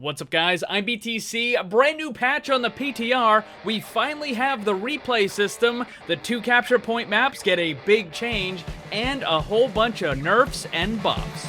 What's up guys, I'm BTC, a brand new patch on the PTR. We finally have the replay system, the 2 capture point maps get a big change, and a whole bunch of nerfs and buffs.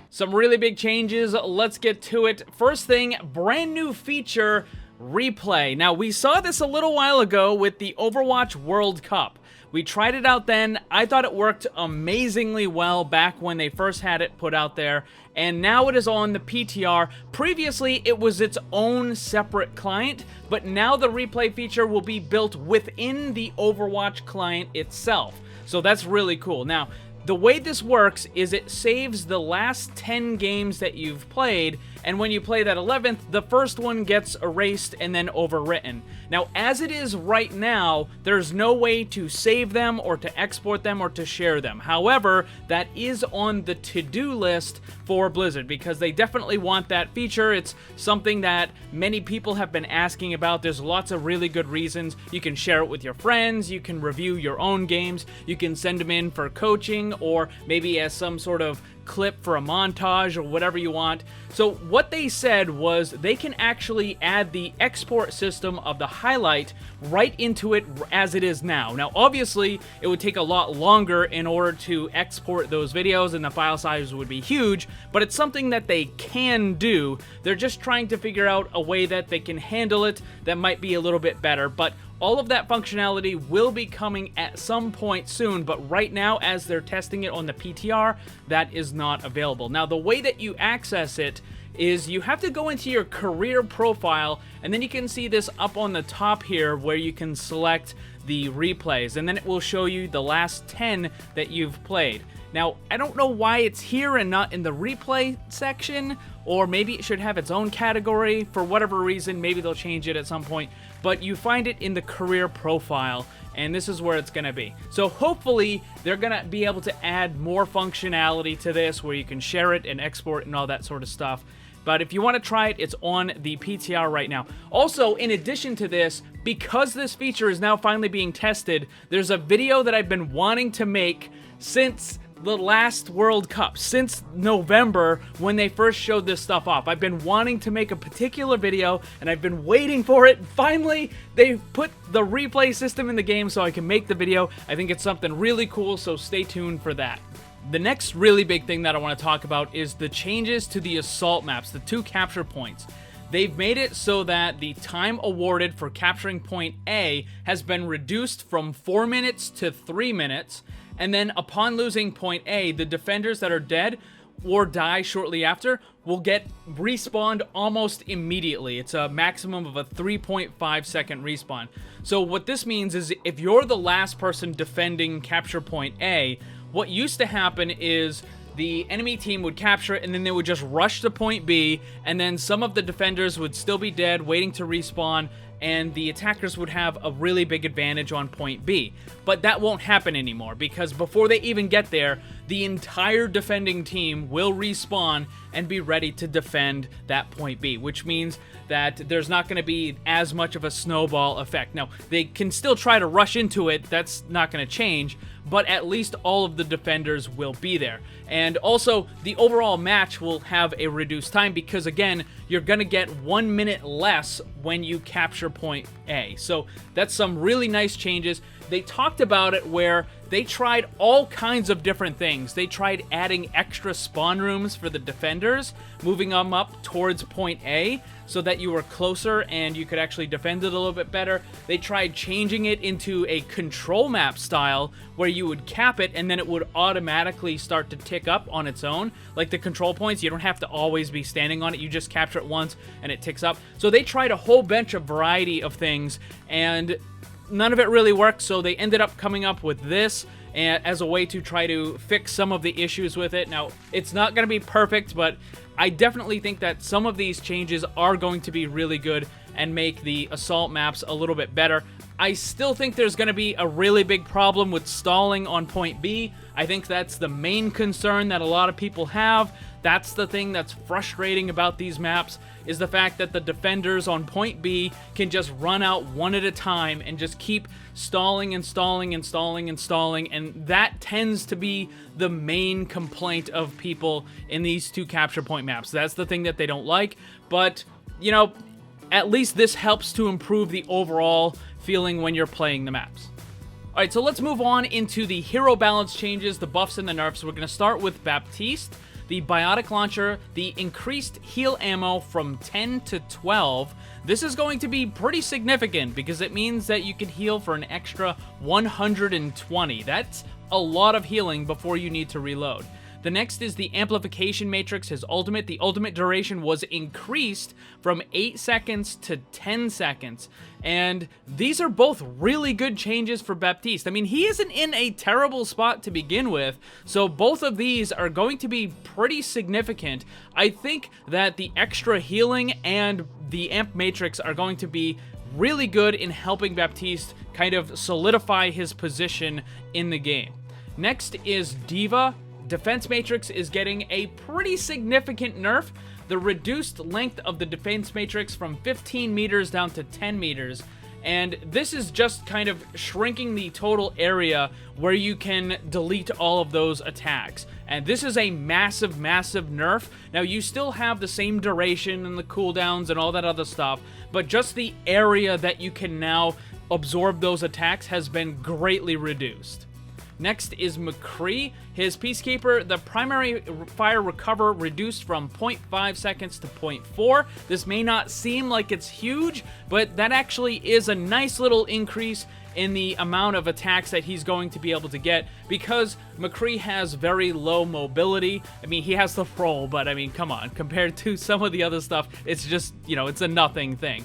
Some really big changes, let's get to it. First thing, brand new feature, replay. Now we saw this a little while ago with the Overwatch World Cup. We tried it out then. I thought it worked amazingly well back when they first had it put out there, and now it is on the PTR. Previously, it was its own separate client, but now the replay feature will be built within the Overwatch client itself. So that's really cool. Now, the way this works is it saves the last 10 games that you've played, and when you play that 11th, the first one gets erased and then overwritten. Now, as it is right now, there's no way to save them or to export them or to share them. However, that is on the to-do list for Blizzard because they definitely want that feature. It's something that many people have been asking about. There's lots of really good reasons. You can share it with your friends, you can review your own games, you can send them in for coaching or maybe as some sort of clip for a montage or whatever you want. So what they said was they can actually add the export system of the highlight right into it as it is now. Now obviously it would take a lot longer in order to export those videos and the file size would be huge, but it's something that they can do. They're just trying to figure out a way that they can handle it that might be a little bit better, but all of that functionality will be coming at some point soon, but right now, as they're testing it on the PTR, that is not available. Now, the way that you access it is you have to go into your career profile, and then you can see this up on the top here where you can select the replays, and then it will show you the last 10 that you've played. Now, I don't know why it's here and not in the replay section, or maybe it should have its own category. For whatever reason, maybe they'll change it at some point, but you find it in the career profile, and this is where it's going to be. So hopefully, they're going to be able to add more functionality to this, where you can share it and export and all that sort of stuff. But if you want to try it, it's on the PTR right now. Also, in addition to this, because this feature is now finally being tested, there's a video that I've been wanting to make since the last World Cup, since November when they first showed this stuff off. I've been wanting to make a particular video and I've been waiting for it. Finally, they put the replay system in the game so I can make the video. I think it's something really cool, so stay tuned for that. The next really big thing that I want to talk about is the changes to the assault maps, the 2 capture points. They've made it so that the time awarded for capturing point A has been reduced from 4 minutes to 3 minutes, and then upon losing point A, the defenders that are dead or die shortly after will get respawned almost immediately. It's a maximum of a 3.5 second respawn. So what this means is if you're the last person defending capture point A, what used to happen is the enemy team would capture it and then they would just rush to point B, and then some of the defenders would still be dead waiting to respawn, and the attackers would have a really big advantage on point B. But that won't happen anymore because before they even get there, the entire defending team will respawn and be ready to defend that point B, which means that there's not going to be as much of a snowball effect. Now, they can still try to rush into it, that's not going to change, but at least all of the defenders will be there. And also, the overall match will have a reduced time because, again, you're going to get 1 minute less when you capture point A. So that's some really nice changes. They talked about it where they tried all kinds of different things. They tried adding extra spawn rooms for the defenders, moving them up towards point A so that you were closer and you could actually defend it a little bit better. They tried changing it into a control map style where you would cap it and then it would automatically start to tick up on its own. Like the control points, you don't have to always be standing on it. You just capture it once and it ticks up. So they tried a whole bunch of variety of things and none of it really worked, so they ended up coming up with this as a way to try to fix some of the issues with it. Now, it's not going to be perfect, but I definitely think that some of these changes are going to be really good and make the assault maps a little bit better. I still think there's going to be a really big problem with stalling on point B. I think that's the main concern that a lot of people have. That's the thing that's frustrating about these maps, is the fact that the defenders on point B can just run out one at a time and just keep stalling and stalling and stalling and stalling, and that tends to be the main complaint of people in these two capture point maps. That's the thing that they don't like, but, you know, at least this helps to improve the overall feeling when you're playing the maps. Alright, so let's move on into the hero balance changes, the buffs and the nerfs. We're going to start with Baptiste, the biotic launcher, the increased heal ammo from 10 to 12. This is going to be pretty significant because it means that you can heal for an extra 120. That's a lot of healing before you need to reload. The next is the amplification matrix, his ultimate. The ultimate duration was increased from 8 seconds to 10 seconds. And these are both really good changes for Baptiste. I mean, he isn't in a terrible spot to begin with, so both of these are going to be pretty significant. I think that the extra healing and the amp matrix are going to be really good in helping Baptiste kind of solidify his position in the game. Next is D.Va. Defense Matrix is getting a pretty significant nerf. The reduced length of the defense matrix from 15 meters down to 10 meters. And this is just kind of shrinking the total area where you can delete all of those attacks. And this is a massive, massive nerf. Now, you still have the same duration and the cooldowns and all that other stuff, but just the area that you can now absorb those attacks has been greatly reduced. Next is McCree. His Peacekeeper, the primary fire recover reduced from 0.5 seconds to 0.4. This may not seem like it's huge, but that actually is a nice little increase in the amount of attacks that he's going to be able to get, because McCree has very low mobility. I mean, he has the roll, but I mean, come on, compared to some of the other stuff, it's just, you know, it's a nothing thing.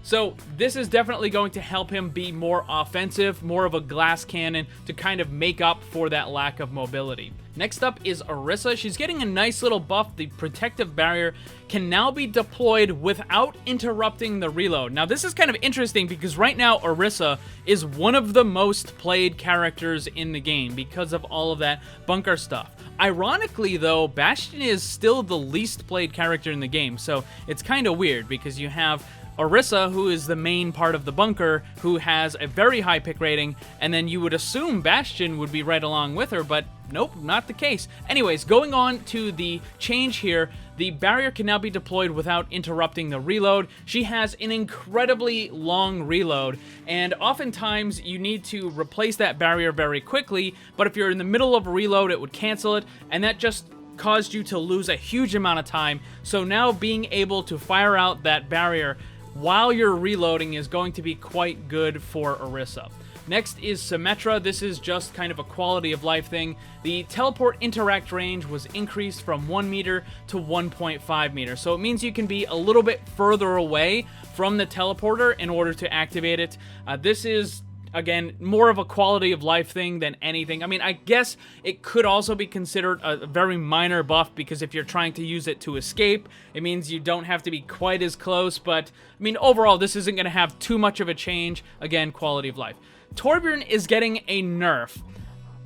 So this is definitely going to help him be more offensive, more of a glass cannon to kind of make up for that lack of mobility. Next up is Orisa. She's getting a nice little buff. The protective barrier can now be deployed without interrupting the reload. Now this is kind of interesting because right now Orisa is one of the most played characters in the game because of all of that bunker stuff. Ironically though, Bastion is still the least played character in the game, so it's kind of weird because you have Orisa, who is the main part of the bunker, who has a very high pick rating, and then you would assume Bastion would be right along with her, but nope, not the case. Anyways, going on to the change here, the barrier can now be deployed without interrupting the reload. She has an incredibly long reload, and oftentimes you need to replace that barrier very quickly, but if you're in the middle of a reload, it would cancel it, and that just caused you to lose a huge amount of time. So now being able to fire out that barrier while you're reloading is going to be quite good for Orisa. Next is Symmetra. This is just kind of a quality of life thing. The teleport interact range was increased from 1 meter to 1.5 meters. So it means you can be a little bit further away from the teleporter in order to activate it. This is, again, more of a quality of life thing than anything. I mean, I guess it could also be considered a very minor buff because if you're trying to use it to escape, it means you don't have to be quite as close. But, I mean, overall, this isn't going to have too much of a change. Again, quality of life. Torbjorn is getting a nerf.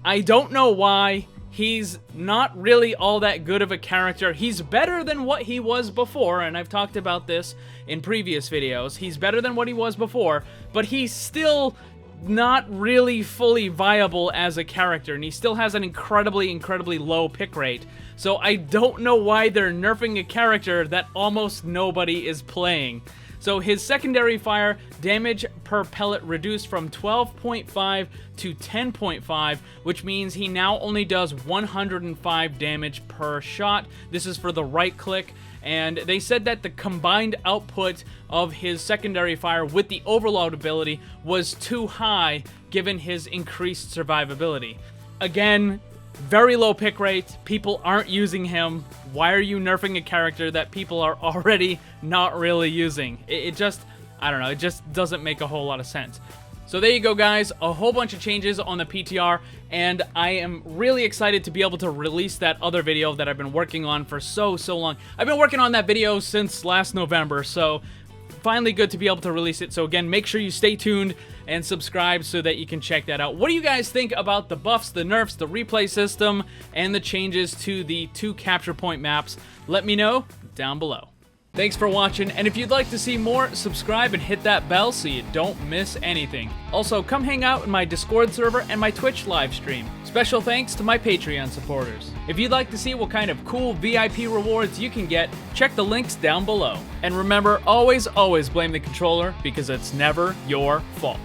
I don't know why. He's not really all that good of a character. He's better than what he was before, and I've talked about this in previous videos. He's better than what he was before, but he's still not really fully viable as a character, and he still has an incredibly low pick rate. So I don't know why they're nerfing a character that almost nobody is playing. So his secondary fire damage per pellet reduced from 12.5 to 10.5, which means he now only does 105 damage per shot. This is for the right click. And they said that the combined output of his secondary fire with the overload ability was too high given his increased survivability. Again, very low pick rate. People aren't using him. Why are you nerfing a character that people are already not really using? It just, I don't know, it just doesn't make a whole lot of sense. So there you go, guys, a whole bunch of changes on the PTR, and I am really excited to be able to release that other video that I've been working on for so long. I've been working on that video since last November, so finally good to be able to release it. So again, make sure you stay tuned and subscribe so that you can check that out. What do you guys think about the buffs, the nerfs, the replay system, and the changes to the 2 capture point maps? Let me know down below. Thanks for watching, and if you'd like to see more, subscribe and hit that bell so you don't miss anything. Also, come hang out in my Discord server and my Twitch live stream. Special thanks to my Patreon supporters. If you'd like to see what kind of cool VIP rewards you can get, check the links down below. And remember, always blame the controller, because it's never your fault.